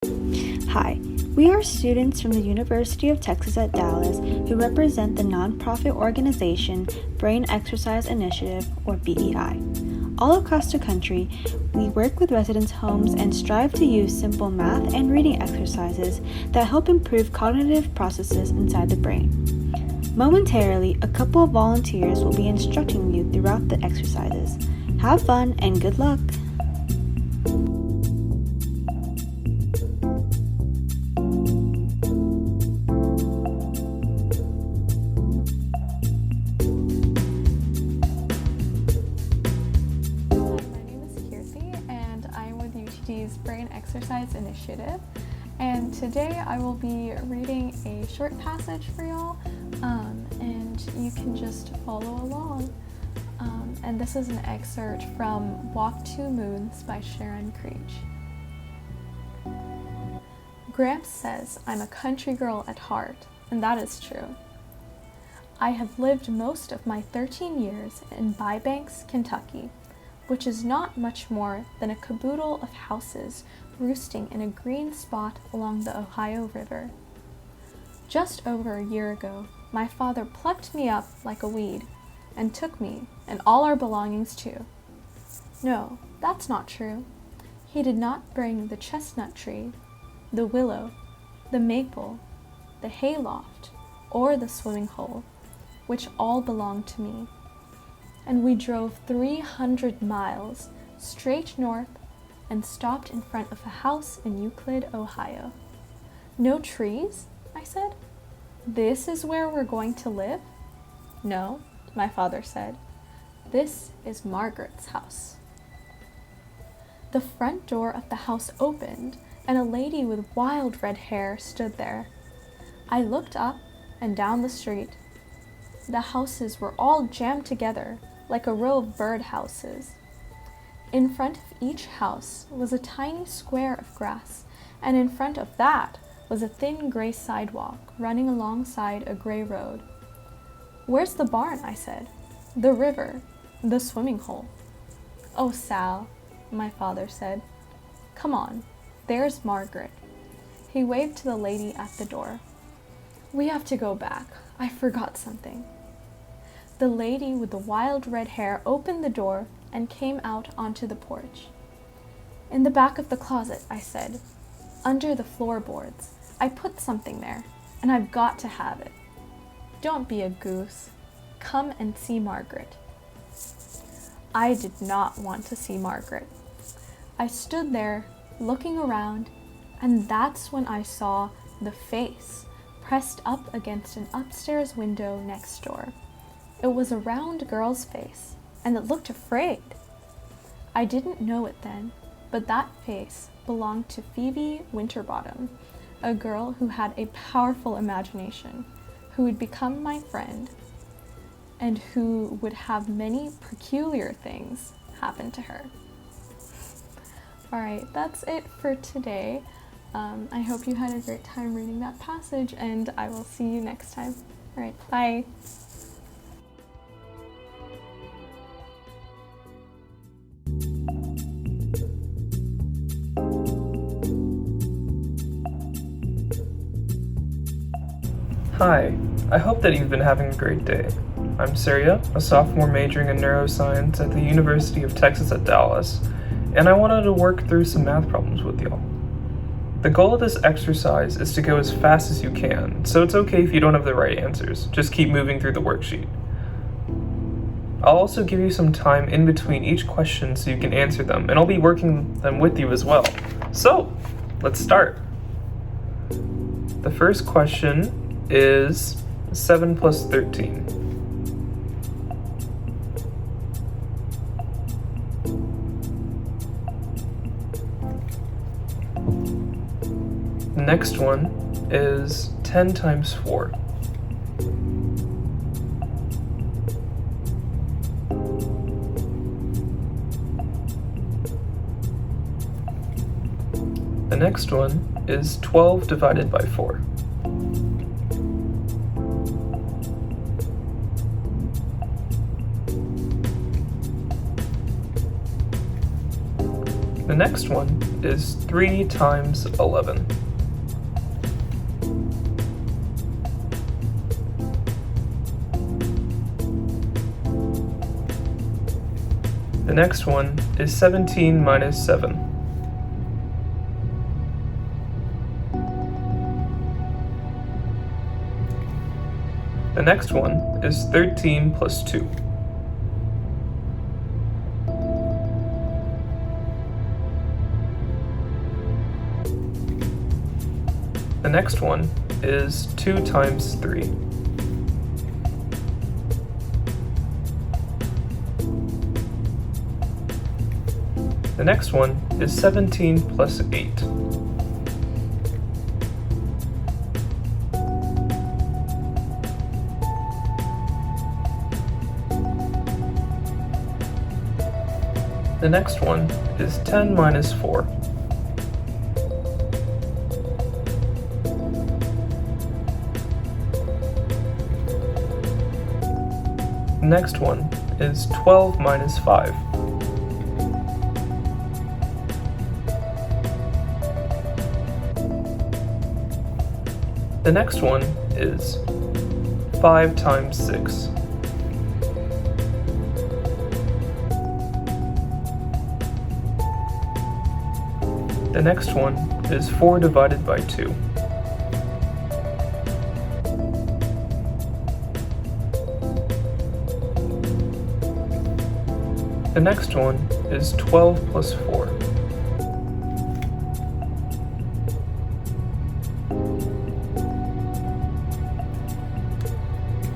Hi, we are students from the University of Texas at Dallas who represent the nonprofit organization Brain Exercise Initiative, or BEI. All across the country, we work with residents' homes and strive to use simple math and reading exercises that help improve cognitive processes inside the brain. Momentarily, a couple of volunteers will be instructing you throughout the exercises. Have fun and good luck! Brain Exercise Initiative, and today I will be reading a short passage for y'all, and you can just follow along. And this is an excerpt from Walk Two Moons by Sharon Creech. Gramps says I'm a country girl at heart, and that is true. I have lived most of my 13 years in Bybanks, Kentucky, which is not much more than a caboodle of houses roosting in a green spot along the Ohio River. Just over a year ago, my father plucked me up like a weed and took me and all our belongings too. No, that's not true. He did not bring the chestnut tree, the willow, the maple, the hayloft, or the swimming hole, which all belonged to me. And we drove 300 miles straight north and stopped in front of a house in Euclid, Ohio. No trees? I said. This is where we're going to live? No, my father said. This is Margaret's house. The front door of the house opened, and a lady with wild red hair stood there. I looked up and down the street. The houses were all jammed together, like a row of bird houses. In front of each house was a tiny square of grass, and in front of that was a thin gray sidewalk running alongside a gray road. Where's the barn? I said. The river, the swimming hole. Oh, Sal, my father said. Come on, there's Margaret. He waved to the lady at the door. We have to go back. I forgot something. The lady with the wild red hair opened the door and came out onto the porch. In the back of the closet, I said, under the floorboards. I put something there, and I've got to have it. Don't be a goose. Come and see Margaret. I did not want to see Margaret. I stood there, looking around, and that's when I saw the face pressed up against an upstairs window next door. It was a round girl's face, and it looked afraid. I didn't know it then, but that face belonged to Phoebe Winterbottom, a girl who had a powerful imagination, who would become my friend, and who would have many peculiar things happen to her. All right, that's it for today. I hope you had a great time reading that passage, and I will see you next time. All right, bye. Hi, I hope that you've been having a great day. I'm Surya, a sophomore majoring in neuroscience at the University of Texas at Dallas, and I wanted to work through some math problems with y'all. The goal of this exercise is to go as fast as you can, so it's okay if you don't have the right answers, just keep moving through the worksheet. I'll also give you some time in between each question so you can answer them, and I'll be working them with you as well. So, let's start. The first question is 7 plus 13. The next one is 10 times 4. The next one is 12 divided by 4. The next one is 3 times 11. The next one is 17 minus 7. The next one is 13 plus 2. The next one is 2 times 3. The next one is 17 plus 8. The next one is 10 minus 4. The next one is 12 minus 5. The next one is 5 times 6. The next one is 4 divided by 2. The next one is 12 plus 4.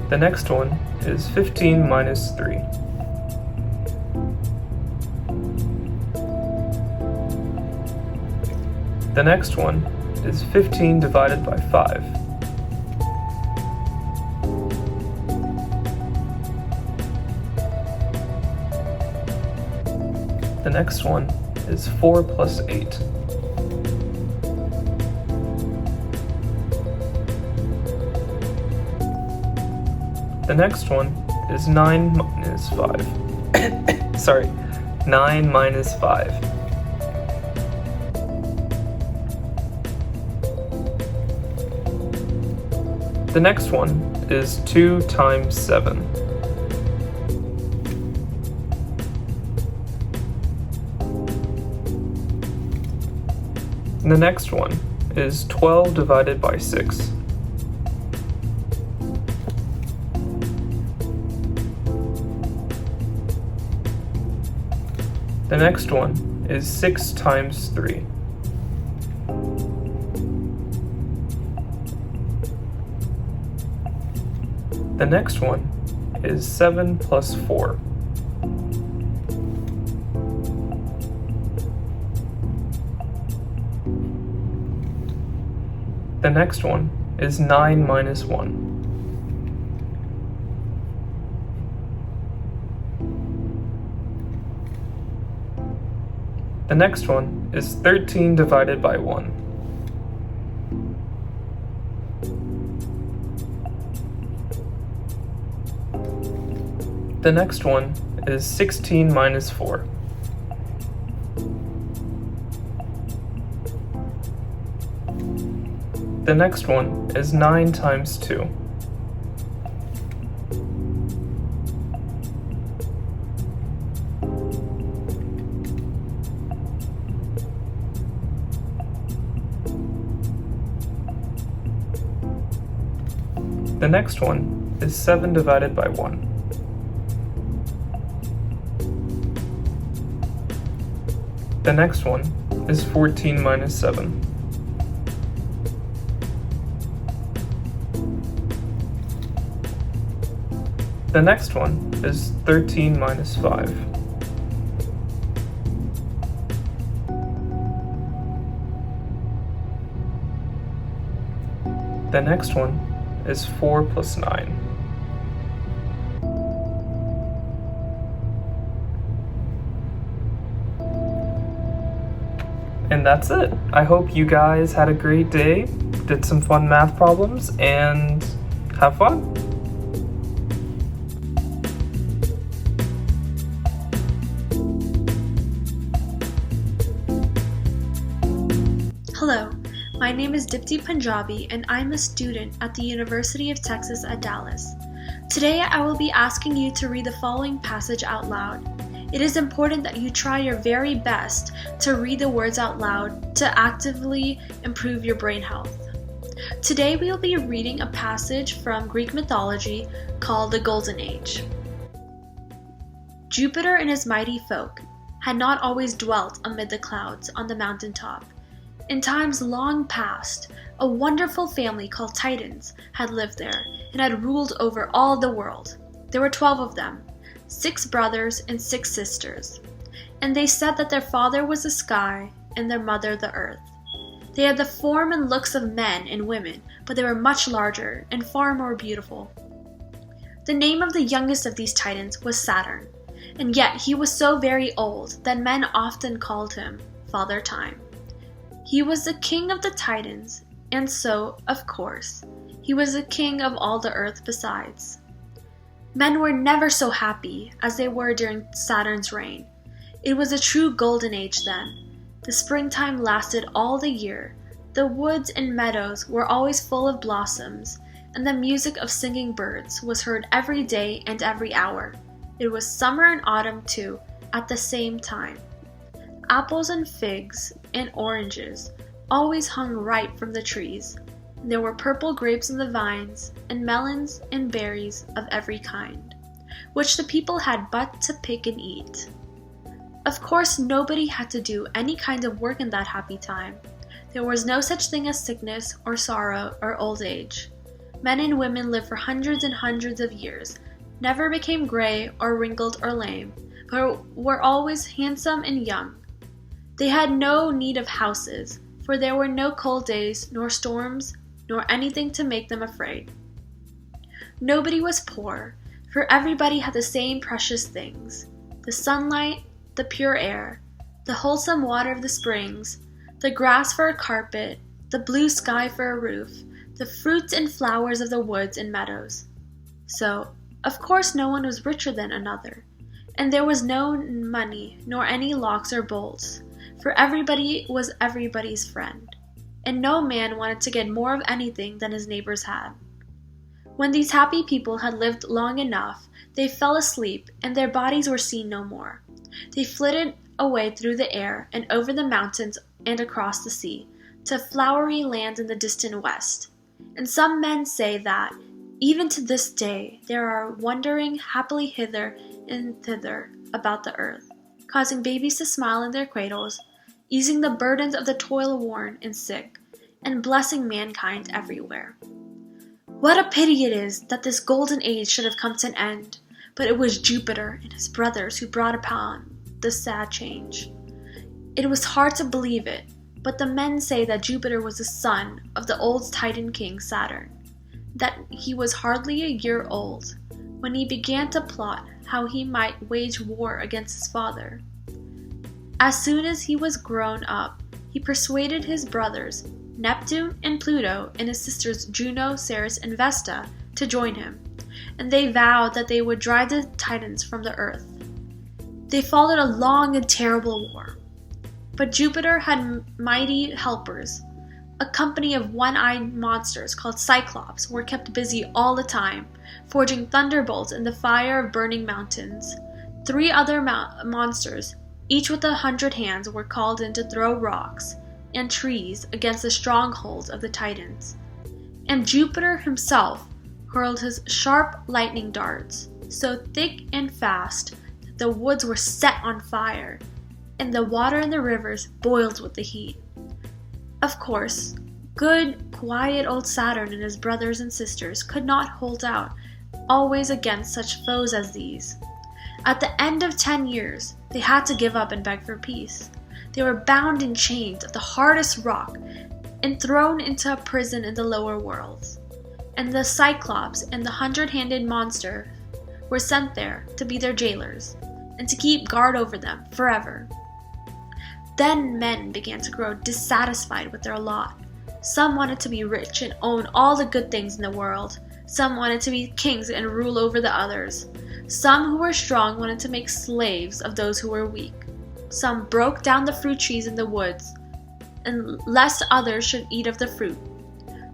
The next one is 15 minus 3. The next one is 15 divided by 5. The next one is 4 plus 8. The next one is 9 minus 5. Sorry, 9 minus 5. The next one is 2 times 7. The next one is 12 divided by 6. The next one is 6 times 3. The next one is 7 plus 4. The next one is 9 minus 1. The next one is 13 divided by 1. The next one is 16 minus 4. The next one is 9 times 2. The next one is 7 divided by 1. The next one is 14 minus 7. The next one is 13 minus 5. The next one is 4 plus 9. And that's it. I hope you guys had a great day, did some fun math problems, and have fun. My name is Dipti Punjabi and I'm a student at the University of Texas at Dallas. Today I will be asking you to read the following passage out loud. It is important that you try your very best to read the words out loud to actively improve your brain health. Today we will be reading a passage from Greek mythology called the Golden Age. Jupiter and his mighty folk had not always dwelt amid the clouds on the mountaintop. In times long past, a wonderful family called Titans had lived there and had ruled over all the world. There were 12 of them, 6 brothers and 6 sisters. And they said that their father was the sky and their mother the earth. They had the form and looks of men and women, but they were much larger and far more beautiful. The name of the youngest of these Titans was Saturn, and yet he was so very old that men often called him Father Time. He was the king of the Titans, and so, of course, he was the king of all the earth besides. Men were never so happy as they were during Saturn's reign. It was a true golden age then. The springtime lasted all the year. The woods and meadows were always full of blossoms, and the music of singing birds was heard every day and every hour. It was summer and autumn too, at the same time. Apples and figs and oranges always hung ripe from the trees. There were purple grapes in the vines, and melons and berries of every kind, which the people had but to pick and eat. Of course, nobody had to do any kind of work in that happy time. There was no such thing as sickness or sorrow or old age. Men and women lived for hundreds and hundreds of years, never became gray or wrinkled or lame, but were always handsome and young. They had no need of houses, for there were no cold days, nor storms, nor anything to make them afraid. Nobody was poor, for everybody had the same precious things: the sunlight, the pure air, the wholesome water of the springs, the grass for a carpet, the blue sky for a roof, the fruits and flowers of the woods and meadows. So, of course, no one was richer than another, and there was no money, nor any locks or bolts, for everybody was everybody's friend, and no man wanted to get more of anything than his neighbors had. When these happy people had lived long enough, they fell asleep, and their bodies were seen no more. They flitted away through the air and over the mountains and across the sea, to flowery lands in the distant west. And some men say that, even to this day, there are wandering happily hither and thither about the earth, causing babies to smile in their cradles, easing the burdens of the toil-worn and sick, and blessing mankind everywhere. What a pity it is that this golden age should have come to an end, but it was Jupiter and his brothers who brought upon the sad change. It was hard to believe it, but the men say that Jupiter was the son of the old Titan king Saturn, that he was hardly a year old when he began to plot how he might wage war against his father. As soon as he was grown up, he persuaded his brothers, Neptune and Pluto, and his sisters Juno, Ceres, and Vesta, to join him, and they vowed that they would drive the Titans from the earth. They followed a long and terrible war, but Jupiter had mighty helpers. A company of one-eyed monsters called Cyclops were kept busy all the time, forging thunderbolts in the fire of burning mountains. 3 other monsters, each with 100 hands, were called in to throw rocks and trees against the strongholds of the Titans. And Jupiter himself hurled his sharp lightning darts, so thick and fast that the woods were set on fire, and the water in the rivers boiled with the heat. Of course, good, quiet old Saturn and his brothers and sisters could not hold out always against such foes as these. At the end of 10 years, they had to give up and beg for peace. They were bound in chains of the hardest rock and thrown into a prison in the lower worlds. And the Cyclops and the 100-handed monster were sent there to be their jailers and to keep guard over them forever. Then men began to grow dissatisfied with their lot. Some wanted to be rich and own all the good things in the world. Some wanted to be kings and rule over the others. Some who were strong wanted to make slaves of those who were weak. Some broke down the fruit trees in the woods and lest others should eat of the fruit.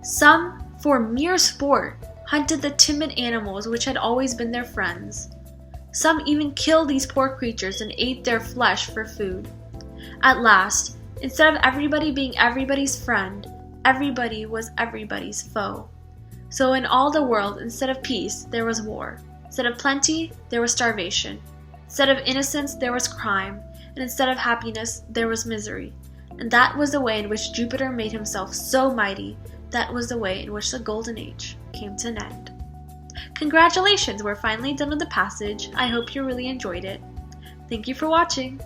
Some, for mere sport, hunted the timid animals which had always been their friends. Some even killed these poor creatures and ate their flesh for food. At last, instead of everybody being everybody's friend, everybody was everybody's foe. So in all the world, instead of peace, there was war. Instead of plenty, there was starvation. Instead of innocence, there was crime. And instead of happiness, there was misery. And that was the way in which Jupiter made himself so mighty. That was the way in which the Golden Age came to an end. Congratulations, we're finally done with the passage. I hope you really enjoyed it. Thank you for watching.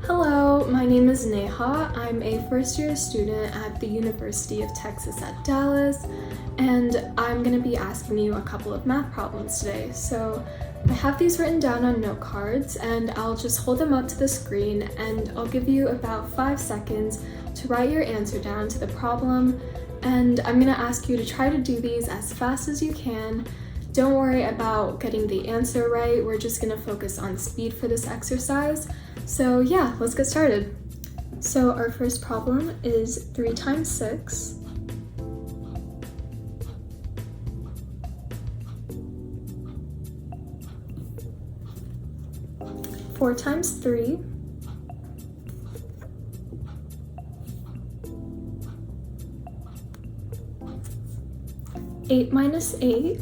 Hello, my name is Neha. I'm a first-year student at the University of Texas at Dallas, and I'm going to be asking you a couple of math problems today. So I have these written down on note cards, and I'll just hold them up to the screen, and I'll give you about 5 seconds to write your answer down to the problem, and I'm going to ask you to try to do these as fast as you can. Don't worry about getting the answer right. We're just going to focus on speed for this exercise. So yeah, let's get started. So our first problem is 3 times 6. 4 times 3. 8 minus 8.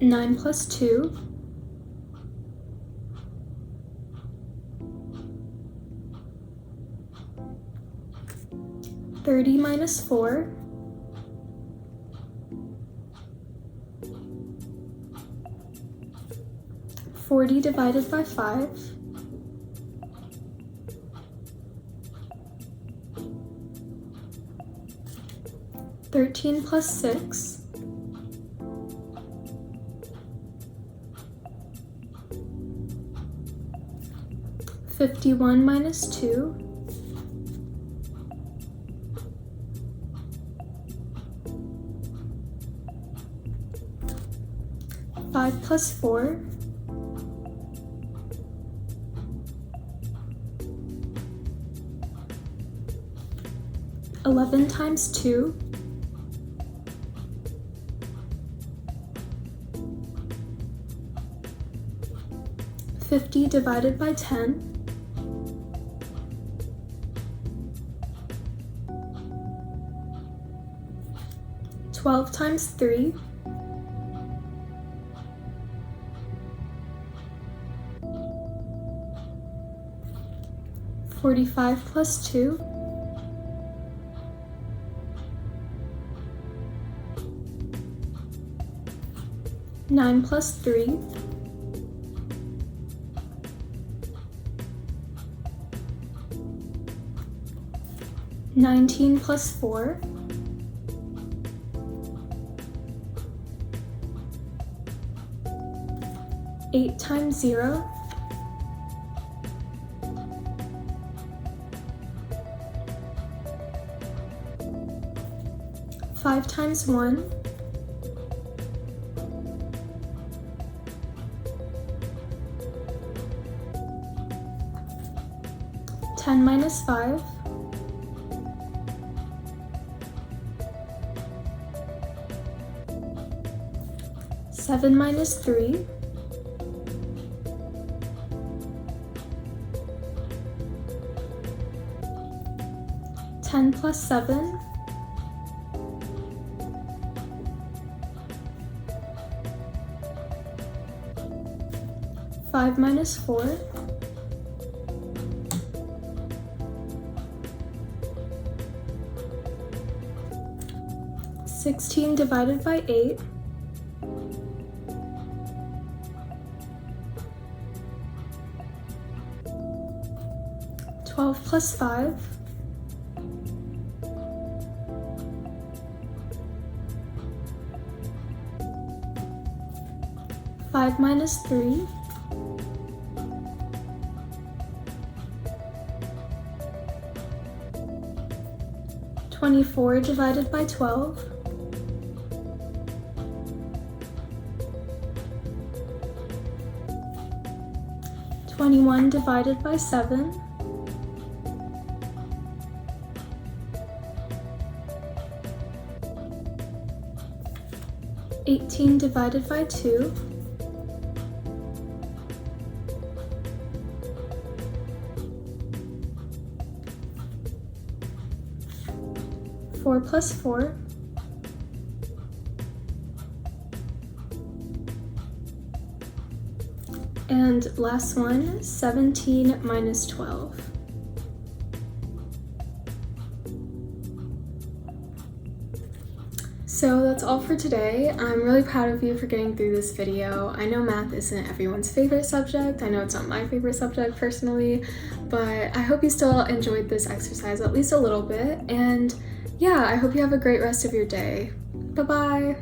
9 plus 2. 30 minus 4. 40 divided by 5. 13 plus 6. 51 minus 2. 5 plus 4. 11 times 2. 50 divided by 10. 12 times 3. 45 plus 2. 9 plus 3. 19 plus 4. 8 times 0. 5 times 1. 10 minus 5. 7 minus 3. 10 plus 7. 5 minus 4. 16 divided by 8. 12 plus 5. 5 minus 3. 24 divided by 12. (21 divided by 7). (18 divided by 2). (4 plus 4). And last one, 17 minus 12. So that's all for today. I'm really proud of you for getting through this video. I know math isn't everyone's favorite subject. I know it's not my favorite subject personally, but I hope you still enjoyed this exercise at least a little bit. And yeah, I hope you have a great rest of your day. Bye-bye.